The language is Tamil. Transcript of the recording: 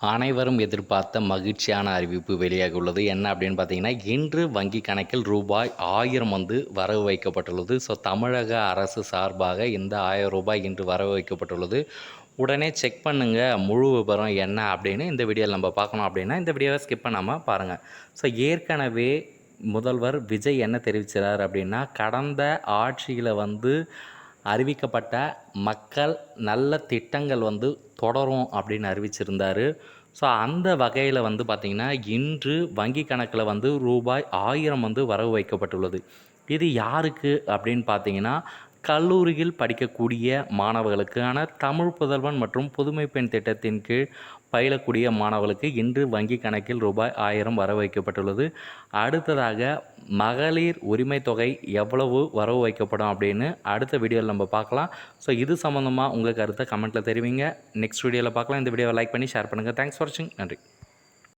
அனைவரும் எதிர்பார்த்த மகிழ்ச்சியான அறிவிப்பு வெளியாக உள்ளது. என்ன அப்படின்னு பார்த்தீங்கன்னா, இன்று வங்கி கணக்கில் ரூபாய் 1000 வந்து வரவு வைக்கப்பட்டுள்ளது. ஸோ தமிழக அரசு சார்பாக இந்த ரூ. 1000 இன்று வரவு வைக்கப்பட்டுள்ளது. உடனே செக் பண்ணுங்க முழு விபரம் என்ன அப்படின்னு இந்த வீடியோவில் நம்ம பார்க்கணும். அப்படின்னா இந்த வீடியோவை ஸ்கிப் பண்ணாமல் பாருங்கள். ஸோ ஏற்கனவே முதல்வர் விஜய் என்ன தெரிவிக்கிறார் அப்படின்னா, கடந்த ஆட்சியில் வந்து அறிவிக்கப்பட்ட மக்கள் நல்ல திட்டங்கள் வந்து தொடரும் அப்படின்னு அறிவிச்சிருந்தார். ஸோ அந்த வகையில் வந்து பார்த்திங்கன்னா, இன்று வங்கி கணக்கில் வந்து ரூபாய் 1000 வந்து வரவு வைக்கப்பட்டுள்ளது. இது யாருக்கு அப்படின்னு பார்த்தீங்கன்னா, கல்லூரியில் படிக்கக்கூடிய மாணவர்களுக்கான தமிழ் புதல்வன் மற்றும் புதுமை பெண் திட்டத்தின் கீழ் பயிலக்கூடிய மாணவர்களுக்கு இன்று வங்கி கணக்கில் ரூபாய் 1000 வரவு வைக்கப்பட்டுள்ளது. அடுத்ததாக மகளிர் உரிமை தொகை எவ்வளவு வரவு வைக்கப்படும் அப்படின்னு அடுத்த வீடியோவில் நம்ம பார்க்கலாம். ஸோ இது சம்மந்தமாக உங்கள் கருத்தை கமெண்ட்டில் தெரிவிங்க. நெக்ஸ்ட் வீடியோவில் பார்க்கலாம். இந்த வீடியோவை லைக் பண்ணி ஷேர் பண்ணுங்கள். தேங்க்ஸ் ஃபார் வாட்சிங். நன்றி.